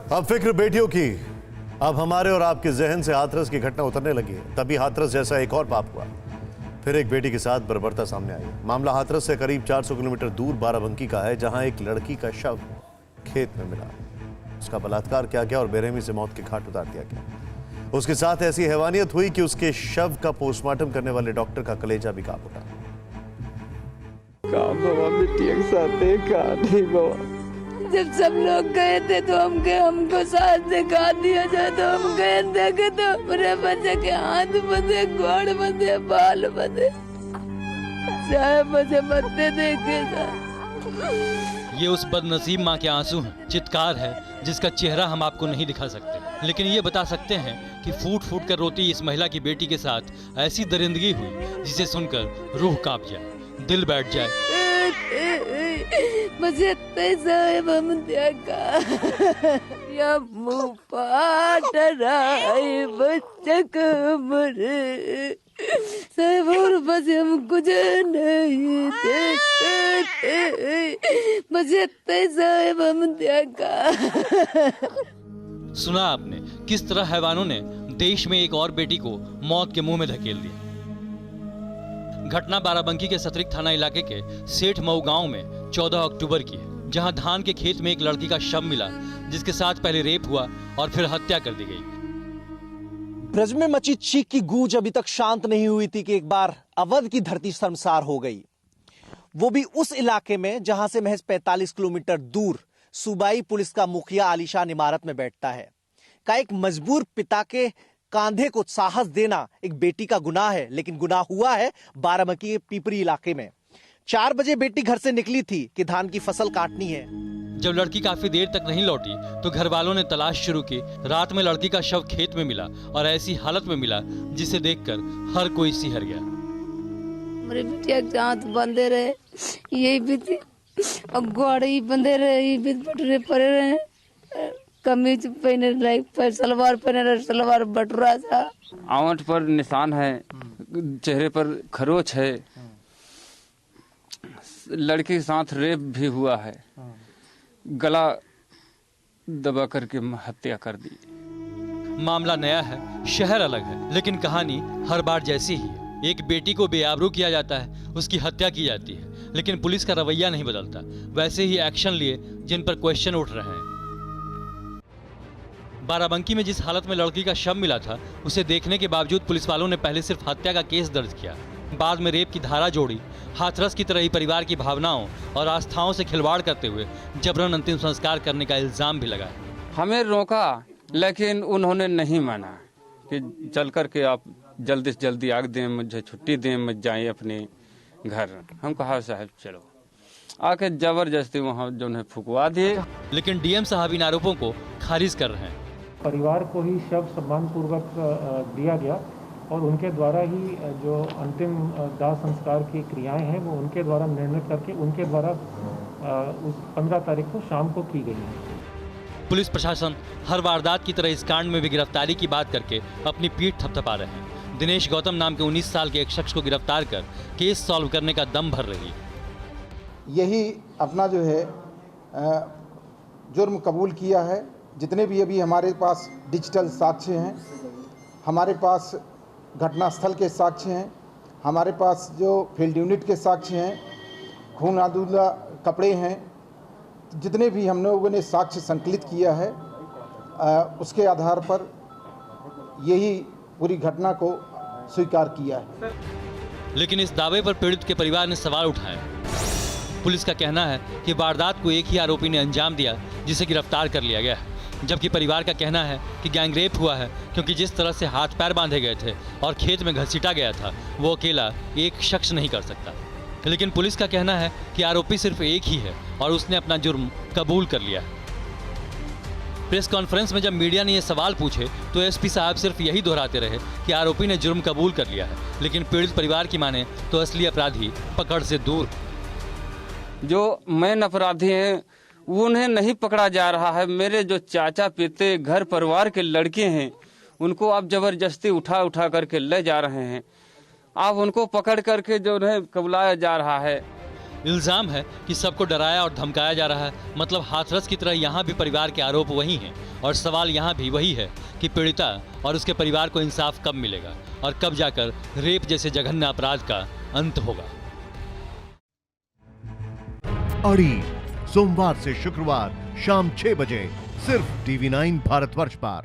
अब फिक्र बेटियों की। अब हमारे और आपके जहन से हाथरस की घटना उतरने लगी है। तभी हाथरस जैसा एक और पाप हुआ। फिर एक बेटी के साथ बर्बरता सामने आई। मामला हाथरस से करीब 400 किलोमीटर दूर बाराबंकी का है, जहां एक लड़की का शव खेत में मिला। उसका बलात्कार किया गया और बेरहमी से मौत के घाट उतार दिया गया। उसके साथ ऐसी हैवानियत हुई कि उसके शव का पोस्टमार्टम करने वाले डॉक्टर का कलेजा भी कांप उठा। जब सब लोग गए थे तो हमको साथ दिखा दिया जाए, तो हम गए देखे तो मेरे बच्चे के हाथ बंधे, गोड़ बंधे, बाल बंधे, चाहे मुझे बच्चे देखे था। ये उस बदनसीब माँ के आंसू हैं, चित्कार है जिसका चेहरा हम आपको नहीं दिखा सकते, लेकिन ये बता सकते हैं कि फूट फूट कर रोती इस महिला की बेटी के साथ ऐसी दरिंदगी हुई जिसे सुनकर रूह कांप जाए, दिल बैठ जाए। मुझे पैसा या मुँह पाट रहा बच्चे को मरे साहब, और बस हम कुछ नहीं देखते, मुझे पैसा हम देखा। सुना आपने किस तरह हैवानों ने देश में एक और बेटी को मौत के मुंह में धकेल दिया। घटना बाराबंकी के सतरिक थाना इलाके के सेठ मऊ गांव में 14 अक्टूबर की है, जहां धान के खेत में एक लड़की का शव मिला, जिसके साथ पहले रेप हुआ और फिर हत्या कर दी गई। ब्रज में मची चीख की गूंज अभी तक शांत नहीं हुई थी कि एक बार अवध की धरती शर्मसार हो गई। वो भी उस इलाके में जहां से महज 45 किलोमीटर दूर सूबाई पुलिस का मुखिया आलीशान इमारत में बैठता है। का एक मजबूर पिता के कांधे को साहस देना एक बेटी का गुनाह है, लेकिन गुनाह हुआ है बाराबंकी के पीपरी इलाके में। 4 बजे बेटी घर से निकली थी कि धान की फसल काटनी है। जब लड़की काफी देर तक नहीं लौटी तो घर वालों ने तलाश शुरू की। रात में लड़की का शव खेत में मिला और ऐसी हालत में मिला जिसे देखकर हर कोई सिहर गया। मेरे बिटिया के हाथ बंधे रहे, यही भी थी, और गोड़ ही बंधे रहे, यही भी बटुरे पड़े रहे, कमीज पहने रहे, सलवार पहने रहे, सलवार बटुरा था। आंवट पर निशान है, चेहरे पर खरोच है, लड़के के साथ रेप भी हुआ है, गला दबा करके हत्या कर दी। मामला नया है, शहर अलग है, लेकिन कहानी हर बार जैसी ही है। एक बेटी को बेआबरू किया जाता है, उसकी हत्या की जाती है, लेकिन पुलिस का रवैया नहीं बदलता। वैसे ही एक्शन लिए जिन पर क्वेश्चन उठ रहे हैं। बाराबंकी में जिस हालत में लड़की का शव मिला था, उसे देखने के बावजूद पुलिस वालों ने पहले सिर्फ हत्या का केस दर्ज किया, बाद में रेप की धारा जोड़ी। हाथरस की तरह ही परिवार की भावनाओं और आस्थाओं से खिलवाड़ करते हुए जबरन अंतिम संस्कार करने का इल्जाम भी लगाया। हमें रोका, लेकिन उन्होंने नहीं माना कि चल करके आप जल्दी से जल्दी आग दें, मुझे छुट्टी दें, मत जाएं अपने घर। हम कहा साहब चलो, आके जबरदस्ती वहाँ जो है फुकवा दिए। लेकिन डीएम साहब इन आरोपों को खारिज कर रहे हैं। परिवार को ही शव सम्मानपूर्वक दिया गया और उनके द्वारा ही जो अंतिम दाह संस्कार की क्रियाएं हैं वो उनके द्वारा निर्णय करके उनके द्वारा उस 15 तारीख को शाम को की गई है। पुलिस प्रशासन हर वारदात की तरह इस कांड में भी गिरफ्तारी की बात करके अपनी पीठ थपथपा रहे हैं। दिनेश गौतम नाम के 19 साल के एक शख्स को गिरफ्तार कर केस सॉल्व करने का दम भर रही है। यही अपना जो है जुर्म कबूल किया है। जितने भी अभी हमारे पास डिजिटल साक्ष्य हैं, हमारे पास घटनास्थल के साक्ष्य हैं, हमारे पास जो फील्ड यूनिट के साक्ष्य हैं, खून आलूदा कपड़े हैं, जितने भी हम लोगों ने साक्ष्य संकलित किया है, उसके आधार पर यही पूरी घटना को स्वीकार किया है। लेकिन इस दावे पर पीड़ित के परिवार ने सवाल उठाए। पुलिस का कहना है कि वारदात को एक ही आरोपी ने अंजाम दिया, जिसे गिरफ्तार कर लिया गया है, जबकि परिवार का कहना है कि गैंगरेप हुआ है, क्योंकि जिस तरह से हाथ पैर बांधे गए थे और खेत में घसीटा गया था, वो अकेला एक शख्स नहीं कर सकता। लेकिन पुलिस का कहना है कि आरोपी सिर्फ एक ही है और उसने अपना जुर्म कबूल कर लिया है। प्रेस कॉन्फ्रेंस में जब मीडिया ने यह सवाल पूछे तो एसपी साहब सिर्फ यही दोहराते रहे कि आरोपी ने जुर्म कबूल कर लिया है, लेकिन पीड़ित परिवार की माने तो असली अपराधी पकड़ से दूर। जो मेन अपराधी हैं उन्हें नहीं पकड़ा जा रहा है। मेरे जो चाचा पिते घर परिवार के लड़के हैं, उनको आप जबरदस्ती उठा उठा करके ले जा रहे हैं। आप उनको पकड़ करके जो है कबुलाया जा रहा है। इल्जाम है कि सबको डराया और धमकाया जा रहा है, मतलब हाथरस की तरह यहाँ भी परिवार के आरोप वही हैं और सवाल यहाँ भी वही है कि पीड़िता और उसके परिवार को इंसाफ कब मिलेगा और कब जाकर रेप जैसे जघन्य अपराध का अंत होगा। अड़ी सोमवार से शुक्रवार शाम 6 बजे सिर्फ TV9 भारतवर्ष पर।